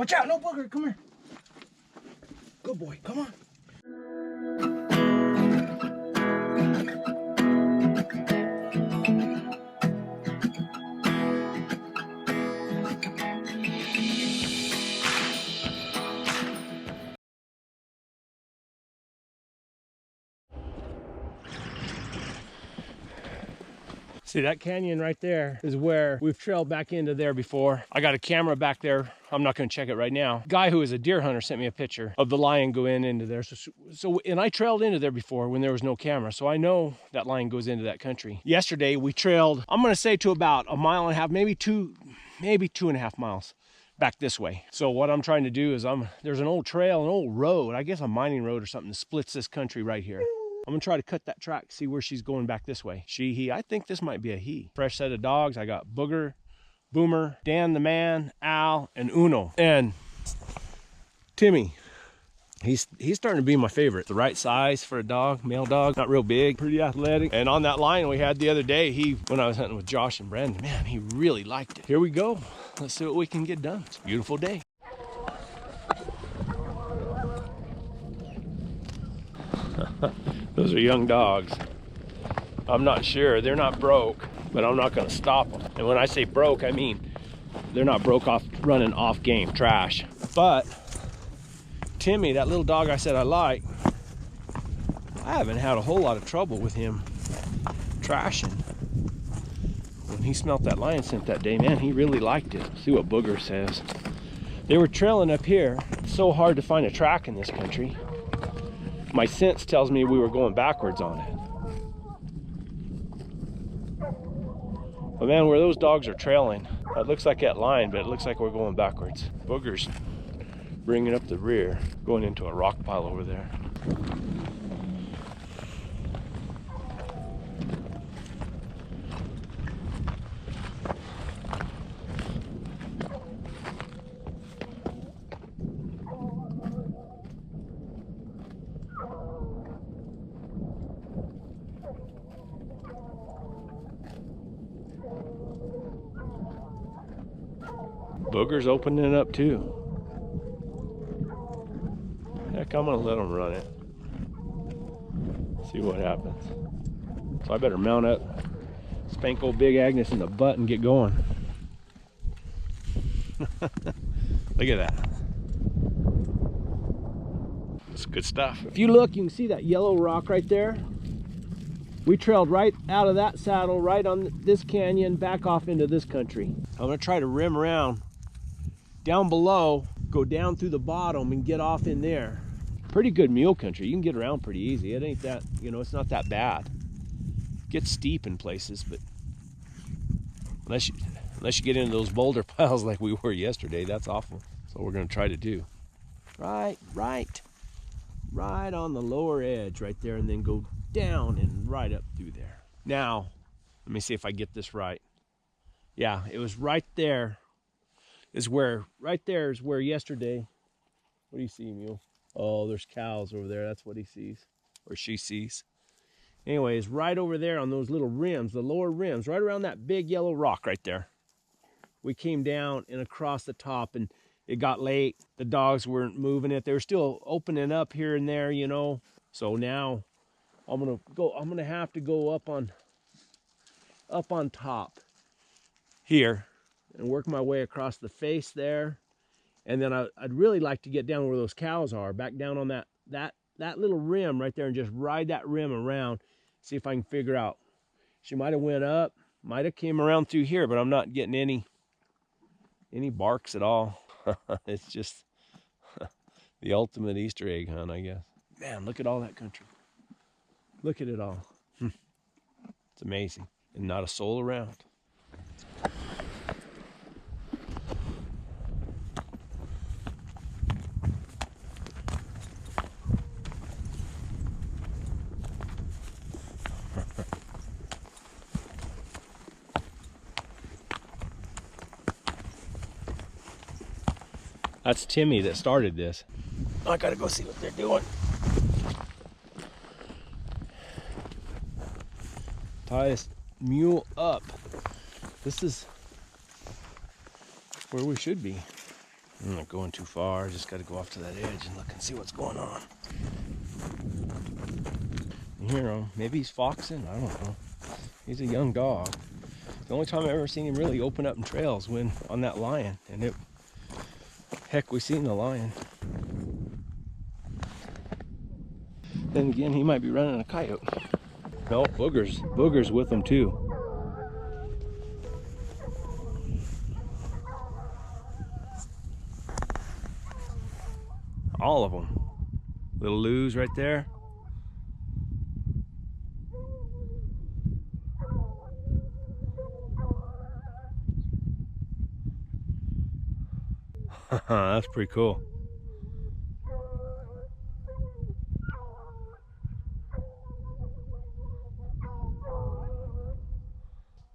Watch out, no booger, come here. Good boy, come on. See, that canyon right there is where we've trailed back into there before. I got a camera back there. I'm not gonna check it right now. Guy who is a deer hunter sent me a picture of the lion going into there. And I trailed into there before when there was no camera, so I know that lion goes into that country. Yesterday we trailed, I'm gonna say to about 1.5 miles, maybe 2.5 miles back this way. So what I'm trying to do is there's an old trail, an old road, I guess a mining road or something that splits this country right here. I'm gonna try to cut that track, see where she's going back this way. She, he, I think this might be a he. Fresh set of dogs. I got Booger, Boomer, Dan the man, Al, and Uno. And Timmy, he's starting to be my favorite. The right size for a dog, male dog, not real big, pretty athletic. And on that line we had the other day, when I was hunting with Josh and Brandon, man, he really liked it. Here we go. Let's see what we can get done. It's a beautiful day. Those are young dogs. I'm not sure, they're not broke, but I'm not gonna stop them. And when I say broke, I mean they're not broke off running off game trash. But Timmy, that little dog I said I like, I haven't had a whole lot of trouble with him trashing. When he smelt that lion scent that day, man, he really liked it. Let's see what Booger says. They were trailing up here. It's so hard to find a track in this country. My sense tells me we were going backwards on it. But man, where those dogs are trailing, it looks like that line, but it looks like we're going backwards. Booger's bringing up the rear, going into a rock pile over there. Booger's opening it up too. Heck, I'm gonna let him run it. See what happens. So I better mount up, spank old Big Agnes in the butt and get going. Look at that. It's good stuff. If you look, you can see that yellow rock right there. We trailed right out of that saddle, right on this canyon, back off into this country. I'm gonna try to rim around down below, go down through the bottom and get off in there. Pretty good mule country. You can get around pretty easy. It ain't that, you know, it's not that bad. It gets steep in places, but unless you get into those boulder piles like we were yesterday, that's awful. So we're gonna try to do right on the lower edge right there, and then go down and right up through there. Now, let me see if I get this right. Yeah, it was right there. Right there is where yesterday, what do you see, Mule? Oh, there's cows over there. That's what he sees, or she sees. Anyways, right over there on those little rims, the lower rims, right around that big yellow rock right there. We came down and across the top, and it got late. The dogs weren't moving it. They were still opening up here and there, you know. So now I'm gonna have to go up on top here and work my way across the face there. And then I'd really like to get down where those cows are, back down on that little rim right there, and just ride that rim around, see if I can figure out. She might have went up, might have came around through here, but I'm not getting any barks at all. It's just the ultimate Easter egg hunt, I guess. Man, look at all that country. Look at it all. It's amazing. And not a soul around. That's Timmy that started this. I gotta go see what they're doing. Tie this mule up. This is where we should be. I'm not going too far. I just got to go off to that edge and look and see what's going on. You hear him. Maybe he's foxing. I don't know. He's a young dog. The only time I've ever seen him really open up in trails when on that lion. And it, heck, we seen the lion. Then again, he might be running a coyote. No, Booger's with him too. All of them. Little Lou's right there. That's pretty cool.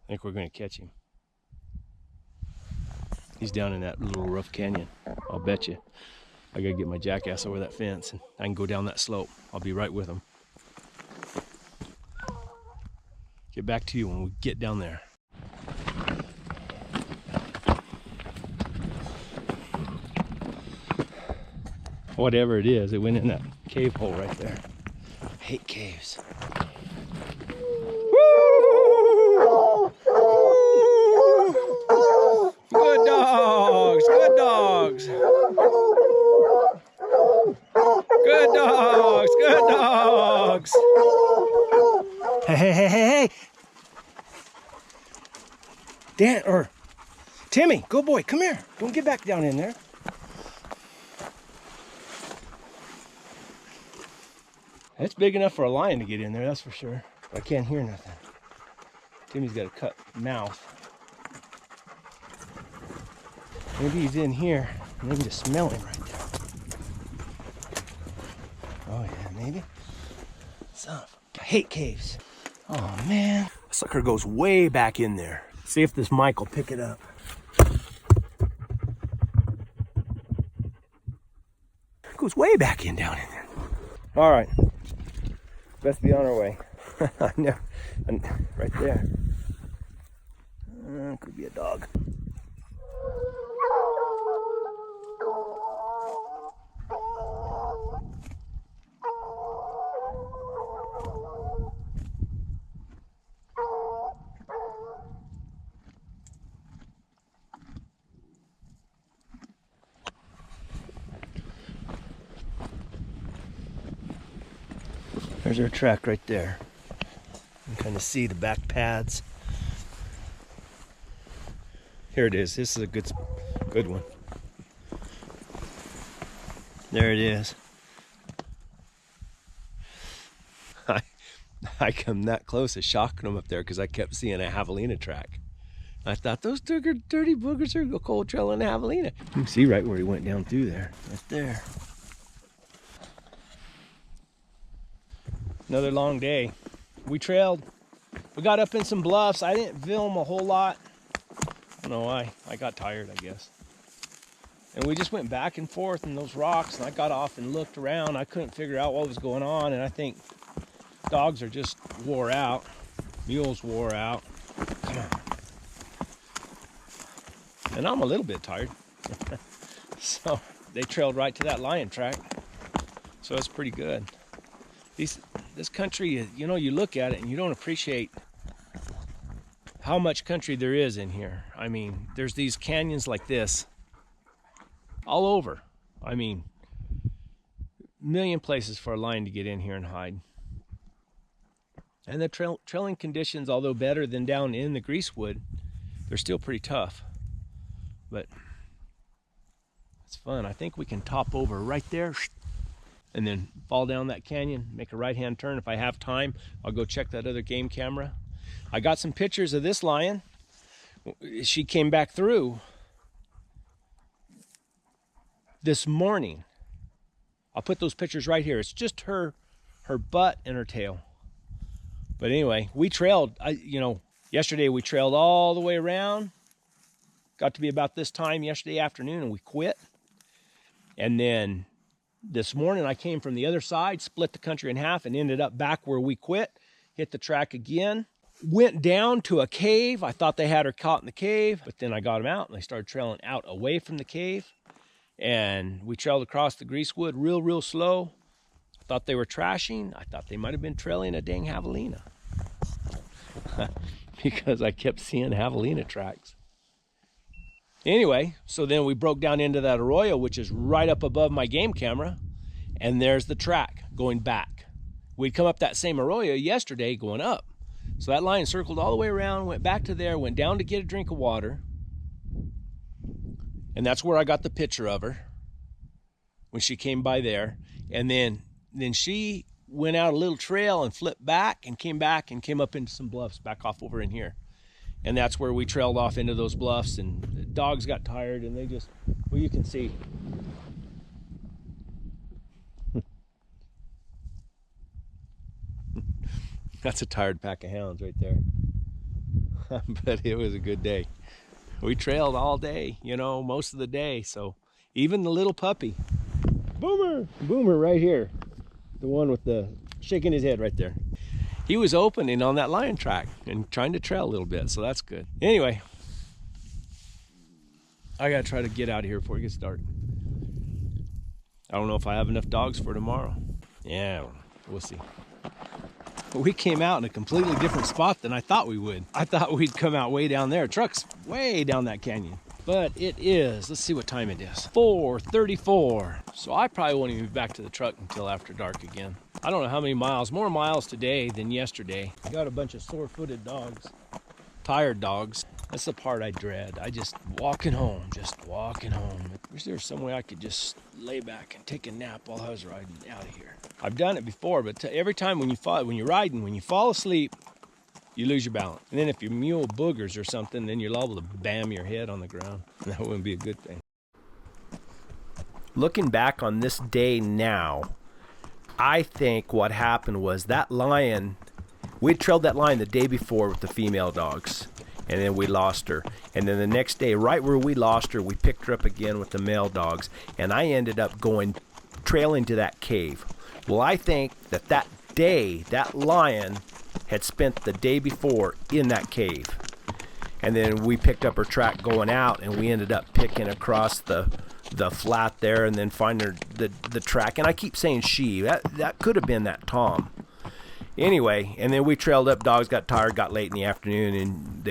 I think we're going to catch him. He's down in that little rough canyon. I'll bet you. I got to get my jackass over that fence and I can go down that slope. I'll be right with him. Get back to you when we get down there. Whatever it is, it went in that cave hole right there. I hate caves. Good dogs, good dogs. Good dogs, good dogs. Hey, hey, hey, hey, hey. Dan, or Timmy, good boy, come here. Don't get back down in there. It's big enough for a lion to get in there, that's for sure. But I can't hear nothing. Timmy's got a cut mouth. Maybe he's in here. Maybe to smell him right there. Oh yeah, maybe. Son of a... I hate caves. Oh man. That sucker goes way back in there. See if this mic will pick it up. It goes way back in down in there. All right. Best be on our way. I know. Right there. Could be a dog. There's our track right there. You can kind of see the back pads. Here it is. This is a good one. There it is. I come that close to shocking them up there because I kept seeing a javelina track. I thought those dirty boogers are cold trailing a javelina. You can see right where he went down through there. Right there. Another long day. We trailed. We got up in some bluffs. I didn't film a whole lot. I don't know why. I got tired, I guess. And we just went back and forth in those rocks, and I got off and looked around. I couldn't figure out what was going on, and I think dogs are just wore out. Mules wore out. Come on. And I'm a little bit tired. So they trailed right to that lion track. So it's pretty good. This country, you know, you look at it and you don't appreciate how much country there is in here. I mean, there's these canyons like this all over. I mean, a million places for a lion to get in here and hide. And the trailing conditions, although better than down in the greasewood, they're still pretty tough. But it's fun. I think we can top over right there and then fall down that canyon, make a right-hand turn. If I have time, I'll go check that other game camera. I got some pictures of this lion. She came back through this morning. I'll put those pictures right here. It's just her butt and her tail. But anyway, we trailed, yesterday we trailed all the way around. Got to be about this time yesterday afternoon and we quit. And then this morning I came from the other side, split the country in half and ended up back where we quit. Hit the track again. Went down to a cave. I thought they had her caught in the cave, but then I got them out and they started trailing out away from the cave. And we trailed across the greasewood real slow. Thought they were trashing. I thought they might have been trailing a dang javelina. Because I kept seeing javelina tracks. Anyway, so then we broke down into that arroyo, which is right up above my game camera, and there's the track going back. We'd come up that same arroyo yesterday going up. So that lion circled all the way around, went back to there, went down to get a drink of water. And that's where I got the picture of her when she came by there. And then she went out a little trail and flipped back and came up into some bluffs back off over in here. And that's where we trailed off into those bluffs, and the dogs got tired and they just, well, you can see. That's a tired pack of hounds right there. But it was a good day. We trailed all day, you know, most of the day. So even the little puppy, Boomer right here, the one with the shaking his head right there, he was opening on that lion track and trying to trail a little bit, so that's good. Anyway, I gotta try to get out of here before it gets dark. I don't know if I have enough dogs for tomorrow. Yeah, we'll see. We came out in a completely different spot than I thought we would. I thought we'd come out way down there. Truck's way down that canyon. But it is, let's see what time it is. 4:34. So I probably won't even be back to the truck until after dark again. I don't know how many miles, more miles today than yesterday. I got a bunch of sore-footed dogs, tired dogs. That's the part I dread. I just walking home. Wish there was some way I could just lay back and take a nap while I was riding out of here. I've done it before, but every time when you're riding, when you fall asleep, you lose your balance. And then if your mule boogers or something, then you're liable to bam your head on the ground. That wouldn't be a good thing. Looking back on this day now, I think what happened was that lion, we had trailed that lion the day before with the female dogs, and then we lost her. And then the next day, right where we lost her, we picked her up again with the male dogs, and I ended up trailing to that cave. Well, I think that day, that lion had spent the day before in that cave. And then we picked up her track going out, and we ended up picking across the flat there and then finding the track. And I keep saying she. That could have been that Tom. Anyway, and then we trailed up. Dogs got tired, got late in the afternoon, and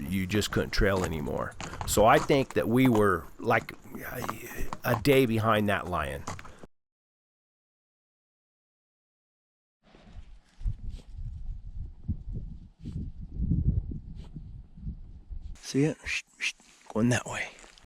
you just couldn't trail anymore. So I think that we were like a day behind that lion. See it? Going that way.